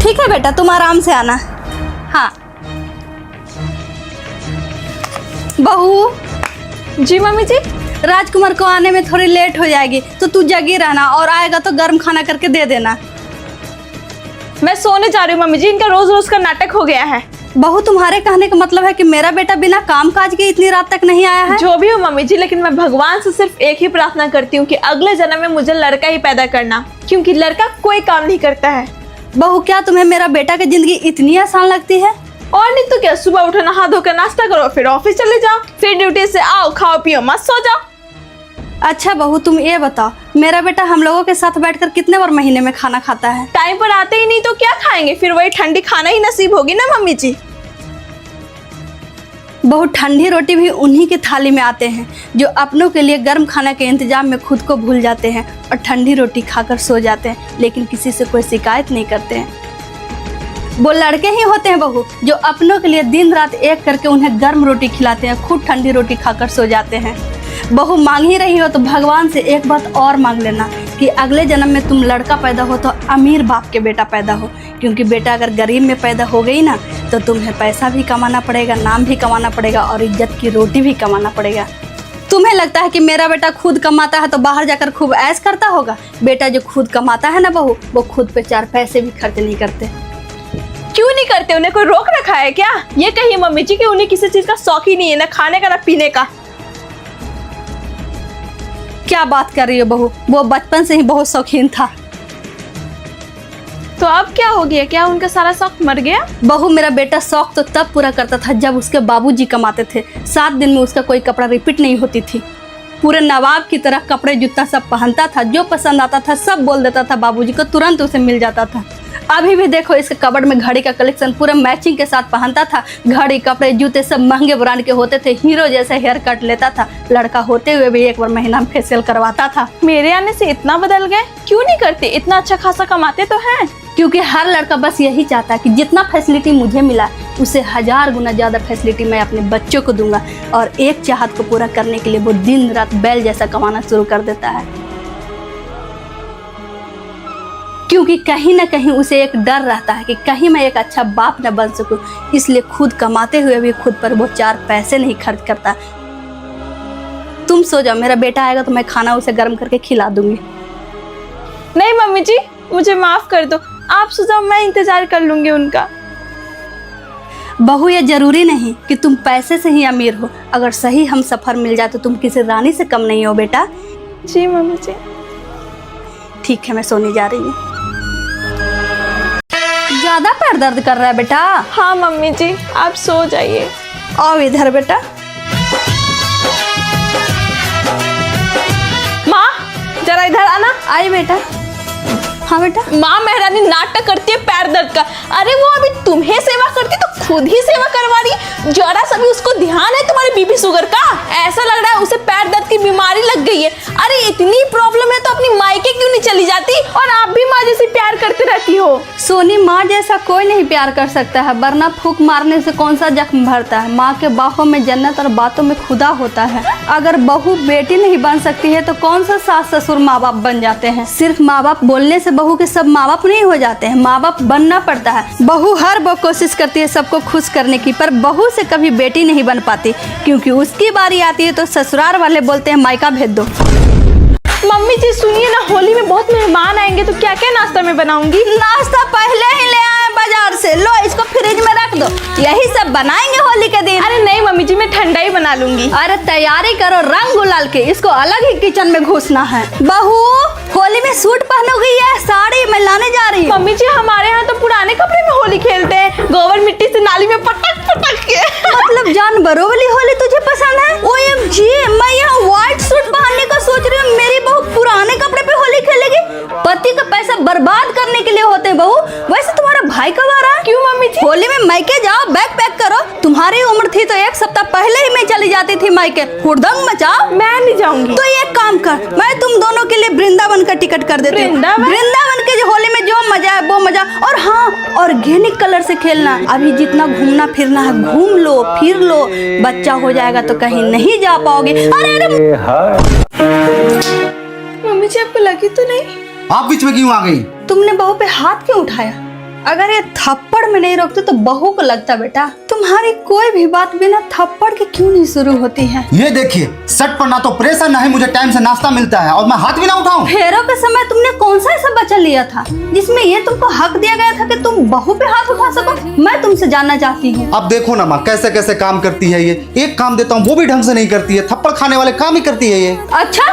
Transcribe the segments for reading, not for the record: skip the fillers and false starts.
ठीक है बेटा, तुम आराम से आना। हाँ बहू। जी मम्मी जी। राजकुमार को आने में थोड़ी लेट हो जाएगी, तो तू जगी रहना और आएगा तो गर्म खाना करके दे देना। मैं सोने जा रही हूँ मम्मी जी, इनका रोज रोज का नाटक हो गया है। बहू, तुम्हारे कहने का मतलब है कि मेरा बेटा बिना काम काज के इतनी रात तक नहीं आया है? जो भी हो मम्मी जी, लेकिन मैं भगवान से सिर्फ एक ही प्रार्थना करती हूँ कि अगले जन्म में मुझे लड़का ही पैदा करना, क्योंकि लड़का कोई काम नहीं करता है। बहू, क्या तुम्हें मेरा बेटा की जिंदगी इतनी आसान लगती है? और नहीं तो क्या, सुबह उठो, नहा धोकर नाश्ता करो, फिर ऑफिस चले जाओ, फिर ड्यूटी से आओ, खाओ पियो, मस्त सो जाओ। अच्छा बहू, तुम ये बताओ, मेरा बेटा हम लोगों के साथ बैठकर कितने बार महीने में खाना खाता है? टाइम पर आते ही नहीं तो क्या खाएंगे, फिर वही ठंडी खाना ही नसीब होगी ना मम्मी जी। बहू, ठंडी रोटी भी उन्हीं की थाली में आते हैं जो अपनों के लिए गर्म खाना के इंतजाम में खुद को भूल जाते हैं और ठंडी रोटी खाकर सो जाते हैं, लेकिन किसी से कोई शिकायत नहीं करते हैं। वो लड़के ही होते हैं बहू जो अपनों के लिए दिन रात एक करके उन्हें गर्म रोटी खिलाते हैं, खुद ठंडी रोटी खाकर सो जाते हैं। बहू, मांग ही रही हो तो भगवान से एक बात और मांग लेना कि अगले जन्म में तुम लड़का पैदा हो तो अमीर बाप के बेटा पैदा हो, क्योंकि बेटा अगर गरीब में पैदा हो गई ना तो तुम्हें पैसा भी कमाना पड़ेगा, नाम भी कमाना पड़ेगा और इज्जत की रोटी भी कमाना पड़ेगा। तुम्हें लगता है कि मेरा बेटा खुद कमाता है तो बाहर जाकर खूब ऐश करता होगा? बेटा जो खुद कमाता है ना बहू, वो खुद पे 4 पैसे भी खर्च नहीं करते। क्यों नहीं करते? उन्हें कोई रोक रखा है क्या? ये कहिए मम्मी जी कि उन्हें किसी चीज का शौक ही नहीं है, ना खाने का ना पीने का। क्या बात कर रही हो बहू, वो बचपन से ही बहुत शौकीन था। तो अब क्या हो गया? क्या उनका सारा शौक मर गया? बहू, मेरा बेटा शौक तो तब पूरा करता था जब उसके बाबूजी कमाते थे। 7 दिन में उसका कोई कपड़ा रिपीट नहीं होती थी। पूरे नवाब की तरह कपड़े जूता सब पहनता था, जो पसंद आता था सब बोल देता था बाबूजी को, तुरंत उसे मिल जाता था। अभी भी देखो, इसके कबर्ड में घड़ी का कलेक्शन पूरा मैचिंग के साथ पहनता था। घड़ी, कपड़े, जूते सब महंगे ब्रांड के होते थे। हीरो जैसे हेयर कट लेता था। लड़का होते हुए भी एक बार महीना में फेशियल करवाता था। मेरे आने से इतना बदल गए? क्यों नहीं करते? इतना अच्छा खासा कमाते तो हैं। क्योंकि हर लड़का बस यही चाहता है कि जितना फैसिलिटी मुझे मिला उससे 1000 गुना ज़्यादा फैसिलिटी मैं अपने बच्चों को दूंगा। और एक चाहत को पूरा करने के लिए वो दिन रात बैल जैसा कमाना शुरू कर देता है, क्योंकि कहीं ना कहीं उसे एक डर रहता है कि कहीं मैं एक अच्छा बाप न बन सकूं। इसलिए खुद कमाते हुए भी खुद पर वो 4 पैसे नहीं खर्च करता। तुम सो जाओ, मेरा बेटा आएगा तो मैं खाना उसे गर्म करके खिला दूंगी। नहीं मम्मी जी, मुझे माफ कर दो, आप सो जाओ, मैं इंतजार कर लूंगी उनका। बहू, ये जरूरी नहीं कि तुम पैसे से ही अमीर हो। अगर सही हम सफर मिल जाए तो तुम किसी रानी से कम नहीं हो बेटा। जी मम्मी जी। ठीक है, मैं सोने जा रही हूँ। ज्यादा पैर दर्द कर रहा है बेटा? हाँ मम्मी जी, आप सो जाइए। आओ इधर बेटा। माँ, जरा इधर आना। आई बेटा। हाँ बेटा। माँ, महारानी नाटक करती है पैर दर्द का। अरे वो अभी तुम्हें सेवा करती तो खुद ही सेवा करवा रही। जरा सा भी उसको ध्यान है तुम्हारे बीपी शुगर का? ऐसा लग रहा है उसे पैर दर्द की बीमारी लग गई है। अरे इतनी प्रॉब्लम है तो अपनी मायके क्यों नहीं चली जाती? और आप भी माँ जैसी प्यार करते रहती हो। सोनी, माँ जैसा कोई नहीं प्यार कर सकता है, वरना फूंक मारने से कौन सा जख्म भरता है। माँ के बाहों में जन्नत और बातों में खुदा होता है। अगर बहू बेटी नहीं बन सकती है तो कौन सा सास ससुर माँ बाप बन जाते हैं? सिर्फ माँ बाप बोलने से बहू के सब माँ बाप नहीं हो जाते हैं, माँ बाप बनना पड़ता है। बहू हर वो कोशिश करती है सबको खुश करने की, पर बहू से कभी बेटी नहीं बन पाती, क्योंकि उसकी बारी आती है तो ससुराल वाले बोलते हैं मायका भेज दो। मम्मी जी सुनिए ना, होली में बहुत मेहमान आएंगे तो क्या क्या नाश्ता में बनाऊंगी? नाश्ता पहले ही ले आए बाजार से, लो इसको फ्रिज में रख दो, यही सब बनाएंगे होली के दिन। अरे नहीं मम्मी जी, मैं ठंडा ही बना लूंगी। अरे तैयारी करो रंग गुलाल के, इसको अलग ही किचन में घुसना है। बहू, होली में सूट पहनोगी या साड़ी? मैं लाने जा रही हूँ। मम्मी जी, हमारे यहाँ तो पुराने कपड़े में होली खेलते हैं, गोबर मिट्टी से नाली में पटक पटक के। मतलब जानवरों वाली होली तुझे पसंद है? OMG, मैं यहाँ व्हाइट सूट पहनने का सोच रही हूँ, मेरी बहू पुराने कपड़े पे होली खेलेगी? पति का पैसा बर्बाद करने के लिए होते हैं बहू। वैसे तुम्हारा भाई कब आ रहा है? क्यों मम्मी जी? होली में मायके जाओ, बैग पैक करो। तुम्हारी उम्र थी तो 1 सप्ताह पहले ही मैं चली जाती थी मायके। हुड़दंग मचाओ। मैं नहीं जाऊंगी। तो एक काम कर, मैं तुम दोनों के लिए वृंदावन का टिकट कर देती हूँ। वृंदावन के जो होली में जो मजा है वो मजा। और हाँ, ऑर्गेनिक कलर से खेलना। अभी जितना घूमना फिरना है घूम लो, फिर लो। बच्चा हो जाएगा तो कहीं नहीं जा पाओगे। अरे मम्मी जी, आपको लगी तो नहीं? आप बीच में क्यों आ गई? तुमने बहू पे हाथ क्यों उठाया? अगर ये थप्पड़ में नहीं रोकते तो बहू को लगता बेटा तुम्हारी कोई भी बात बिना थप्पड़ के क्यों नहीं शुरू होती है। ये देखिए, सट पर ना तो प्रेशर ना ही मुझे टाइम से नाश्ता मिलता है और मैं हाथ भी ना उठाऊं। फेरों के समय तुमने कौन सा ऐसा बच्चा लिया था जिसमें ये तुमको हक दिया गया था कि तुम बहू पे हाथ उठा सको। मैं तुमसे जानना चाहती हूँ। अब देखो ना माँ, कैसे कैसे काम करती है ये। एक काम देता हूँ वो भी ढंग से नहीं करती है, थप्पड़ खाने वाले काम ही करती है ये। अच्छा,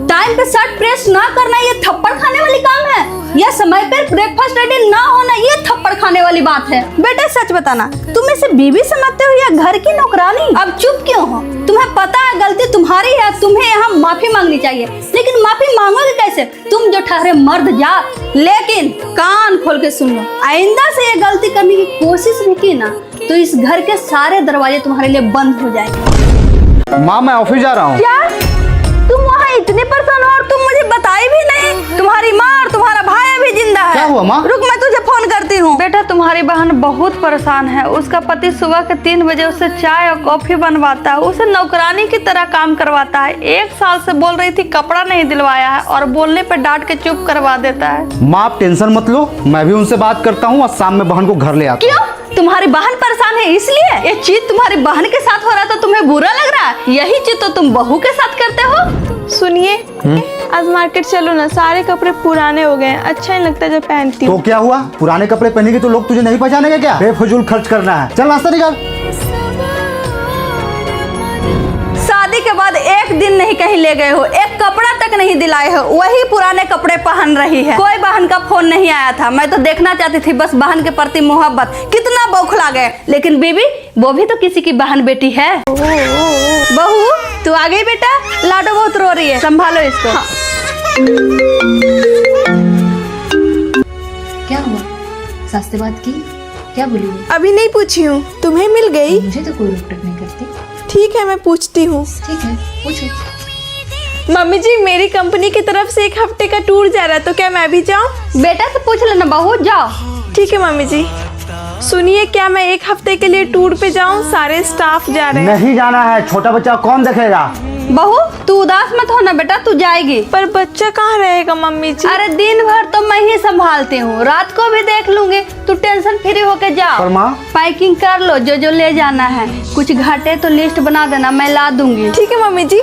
टाइम पे शर्ट प्रेस ना करना ये थप्पड़ खाने वाली काम है, या समय पर ब्रेकफास्ट रेडी ना होना ये थप्पड़ खाने वाली बात है। बेटा सच बताना, तुम इसे बीवी समझते हो या घर की नौकरानी? अब चुप क्यों हो? तुम्हें पता है गलती तुम्हारी है, तुम्हें यहाँ माफी मांगनी चाहिए, लेकिन माफी मांगोगे कैसे? तुम जो ठहरे मर्द जात। लेकिन कान खोल के सुन लो, आइंदा से ये गलती करने की कोशिश भी की ना तो इस घर के सारे दरवाजे तुम्हारे लिए बंद हो जाएंगे। माँ मैं ऑफिस जा रहा हूँ। क्या तुम वहाँ इतने परेशान हो और तुम मुझे बताई भी नहीं? तुम्हारी माँ और तुम्हारा भाई अभी जिंदा है। क्या हुआ माँ? रुक, मैं तुझे फोन करती हूँ। बेटा तुम्हारी बहन बहुत परेशान है। उसका पति सुबह के 3 बजे उसे चाय और कॉफी बनवाता है, उसे नौकरानी की तरह काम करवाता है। 1 साल से बोल रही थी कपड़ा नहीं दिलवाया है और बोलने पर डांट के चुप करवा देता है। माँ आप टेंशन मत लो, मैं भी उनसे बात करता हूँ और शाम में बहन को घर ले आता हूँ। क्यों? तुम्हारी बहन परेशान है इसलिए? ये चीज तुम्हारी बहन के साथ हो रहा तो तुम्हें बुरा लग रहा है? यही चीज तो तुम बहू के साथ करते हो। सुनिए, आज मार्केट चलो ना, सारे कपड़े पुराने हो गए हैं, अच्छा नहीं लगता जब पहनती हूँ। तो क्या हुआ, पुराने कपड़े पहनेगी तो लोग तुझे नहीं पहचानेंगे क्या? बेफजूल खर्च करना है, चल नाश्ता निकाल। शादी के बाद एक दिन नहीं कहीं ले गए हो, एक कपड़ा तक नहीं दिलाए हो, वही पुराने कपड़े पहन रही है। कोई बहन का फोन नहीं आया था, मैं तो देखना चाहती थी बस बहन के प्रति मोहब्बत। कितना बौखला गए, लेकिन बीबी वो भी तो किसी की बहन बेटी है। बहू तू आ गई बेटा, लाडो बहुत रो रही है, संभालो इसको। हाँ। क्या हुआ? सास से बात की? क्या बोली वो? अभी नहीं पूछी हूँ, तुम्हें मिल गई? मुझे तो कोई रोक टोक नहीं करती। ठीक है, मैं पूछती हूँ। ठीक है, पूछो। मम्मी जी, मेरी कंपनी की तरफ से 1 हफ्ते का टूर जा रहा है, तो क्या मैं भी जाऊँ? बेटा से पूछ लेना बहू, जाओ। ठीक है मम्मी जी। सुनिए, क्या मैं 1 हफ्ते के लिए टूर पे जाऊँ? सारे स्टाफ जा रहे हैं। नहीं जाना है, छोटा बच्चा कौन देखेगा? बहू तू उदास मत होना बेटा, तू जाएगी। पर बच्चा कहाँ रहेगा मम्मी जी? अरे दिन भर तो मैं ही संभालती हूँ, रात को भी देख लूंगी, तू टेंशन फ्री होके जाओ। पर माँ? पैकिंग कर लो, जो जो ले जाना है। कुछ घाटे तो लिस्ट बना देना, मैं ला दूंगी। ठीक है मम्मी जी।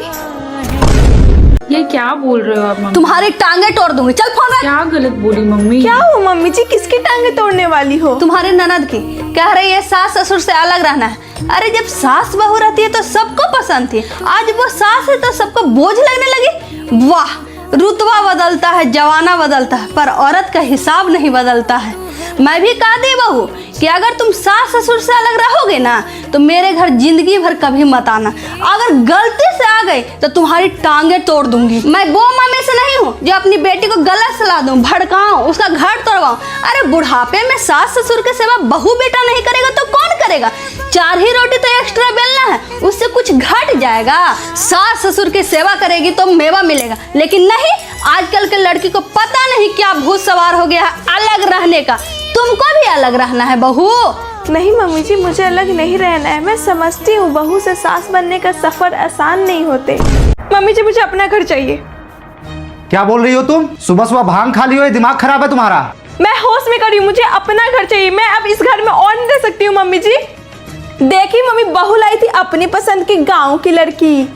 ये क्या बोल रहे हो आप मम्मी? तुम्हारी टांगे तोड़ दूंगी, चल फोन रख। क्या गलत बोली मम्मी? क्या हो मम्मी जी, किसकी टांगे तोड़ने वाली हो? तुम्हारी ननद की। कह रही है सास ससुर से अलग रहना है। अरे जब सास बहू रहती है तो सबको पसंद थी, आज वो सास है तो सबको बोझ लगने लगी। वाह, रुतबा बदलता है, जवाना बदलता है, पर औरत का हिसाब नहीं बदलता है। मैं भी कहा दी बहू कि अगर तुम सास ससुर से अलग रहोगे ना तो मेरे घर जिंदगी भर कभी मत आना। अगर गलती से आ गई तो तुम्हारी टांगे तोड़ दूंगी। मैं वो मम्मी से नहीं हूँ जो अपनी बेटी को गलत सलाह दूं, भड़काऊं, उसका घर तोड़वाऊं। अरे बुढ़ापे में सास ससुर के सेवा बहू बेटा नहीं करेगा तो कौन करेगा? 4 ही रोटी तो एक्स्ट्रा बेलना है, उससे कुछ घट जाएगा। सास ससुर की सेवा करेगी तो मेवा मिलेगा, लेकिन नहीं, आजकल के लड़की को पता नहीं क्या भूत सवार हो गया है अलग रहने का। तुमको भी अलग रहना है बहू। नहीं मम्मी जी, मुझे अलग नहीं रहना है। मैं समझती हूँ बहू से सास बनने का सफर आसान नहीं होते। मम्मी जी मुझे अपना घर चाहिए। क्या बोल रही हो तुम? सुबह सुबह भांग खा ली हो, दिमाग खराब है तुम्हारा? मैं होश में करी, मुझे अपना घर चाहिए। मैं अब इस घर में और नहीं रह सकती हूँ मम्मी जी। देखी मम्मी, बहू लाई थी अपनी पसंद की गाँव की लड़की,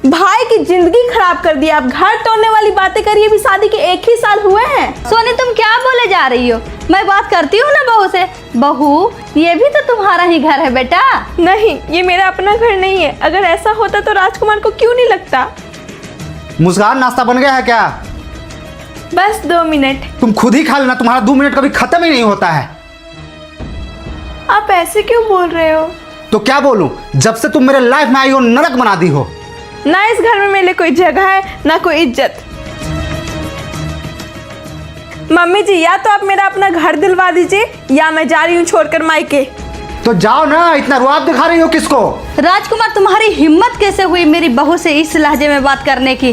भाई की जिंदगी खराब कर दिया। अब घर तोड़ने वाली बातें करिए, भी शादी के 1 ही साल हुए हैं। सोनी तुम क्या बोले जा रही हो? मैं बात करती हूँ ना बहू से। बहू ये भी तो तुम्हारा ही घर है बेटा। नहीं, ये मेरा अपना घर नहीं है। अगर ऐसा होता तो राजकुमार को क्यों नहीं लगता? मुस्कान नाश्ता बन गया है क्या? बस 2 मिनट। तुम खुद ही खा लेना, तुम्हारा 2 मिनट कभी खत्म ही नहीं होता है। आप ऐसे क्यों बोल रहे हो? तो क्या बोलूं, जब से तुम मेरे लाइफ में आई हो नरक बना दी हो। ना इस घर में मेरे लिए कोई जगह है, ना कोई इज्जत। मम्मी जी, या तो आप मेरा अपना घर दिलवा दीजिए या मैं जा रही हूँ छोड़कर मायके। तो जाओ ना, इतना रुआब दिखा रही हो किसको? राजकुमार तुम्हारी हिम्मत कैसे हुई मेरी बहू से इस लहजे में बात करने की?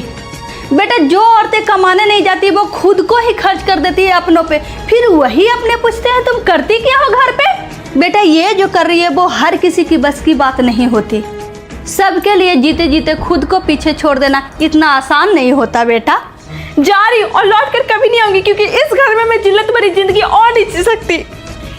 बेटा जो औरतें कमाने नहीं जाती वो खुद को ही खर्च कर देती है अपनों पे, फिर वही अपने पूछते हैं तुम करती क्या हो घर पे? बेटा ये जो कर रही है वो हर किसी की बस की बात नहीं होती। सबके लिए जीते जीते खुद को पीछे छोड़ देना इतना आसान नहीं होता बेटा। जा रही हूँ और लौट कर कभी नहीं आऊंगी, क्योंकि इस घर में मैं जिल्लत भरी जिंदगी और नहीं जी सकती।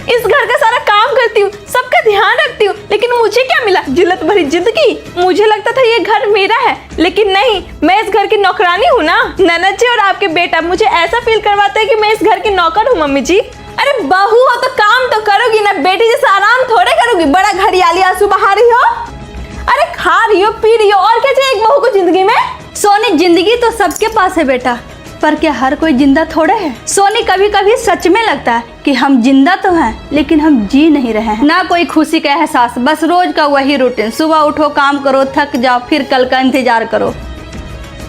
इस घर का सारा काम करती हूँ, सबका ध्यान रखती हूँ, लेकिन मुझे क्या मिला? जिल्लत भरी जिंदगी। मुझे लगता था ये घर मेरा है, लेकिन नहीं, मैं इस घर की नौकरानी हूँ ना। ननद जी और आपके बेटा मुझे ऐसा फील करवाते हैं कि मैं इस घर की नौकर हूँ मम्मी जी। अरे बहू हो तो काम तो करोगी ना, बेटी जैसा आराम थोड़े करोगी। बड़ा घड़ियाली आंसू बहा रही हो। अरे खा रही हो, पी रही हो, और क्या चाहिए एक बहू को जिंदगी में? सोनी, जिंदगी तो सबके पास है बेटा, पर क्या हर कोई जिंदा थोड़े है। सोनी, कभी कभी सच में लगता है कि हम जिंदा तो हैं, लेकिन हम जी नहीं रहे हैं। ना कोई खुशी का एहसास, बस रोज का वही रूटीन। सुबह उठो, काम करो, थक जाओ, फिर कल का इंतजार करो।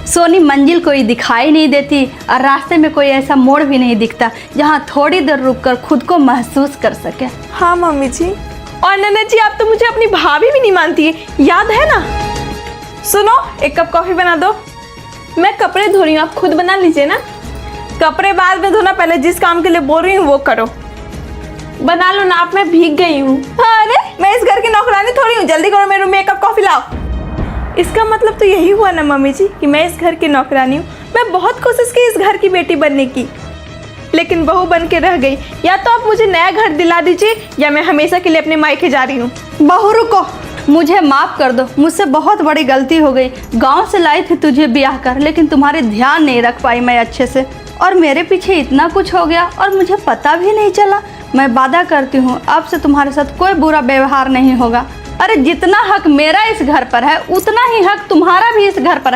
सोनी, मंजिल कोई दिखाई नहीं देती और रास्ते में कोई ऐसा मोड़ भी नहीं दिखता जहाँ थोड़ी देर रुककर खुद को महसूस कर सके। हाँ मम्मी जी। और ननद जी, आप तो मुझे अपनी भाभी भी नहीं मानती है, याद है ना? सुनो, एक कप कॉफी बना दो। मैं कपड़े धो रही हूँ, आप खुद बना लीजिए ना। कपड़े बाद में धोना, पहले जिस काम के लिए बोल रही हूँ वो करो। बना लो ना आप, मैं भीग गई हूँ। अरे मैं इस घर की नौकरानी थोड़ी हूँ, जल्दी करो, मेरे रूम में एक कप कॉफी लाओ। इसका मतलब तो यही हुआ ना मम्मी जी कि मैं इस घर की नौकरानी हूँ। मैं बहुत कोशिश की इस घर की बेटी बनने की, लेकिन बहू बन के रह गई। या तो आप मुझे नया घर दिला दीजिए या मैं हमेशा के लिए अपने मायके जा रही हूँ। बहू रुको, मुझे माफ़ कर दो, मुझसे बहुत बड़ी गलती हो गई। गांव से लाई थी तुझे ब्याह कर, लेकिन तुम्हारे ध्यान नहीं रख पाई मैं अच्छे से, और मेरे पीछे इतना कुछ हो गया और मुझे पता भी नहीं चला। मैं वादा करती हूँ अब से तुम्हारे साथ कोई बुरा व्यवहार नहीं होगा। अरे जितना हक मेरा इस घर पर है, उतना ही हक तुम्हारा भी इस घर पर है।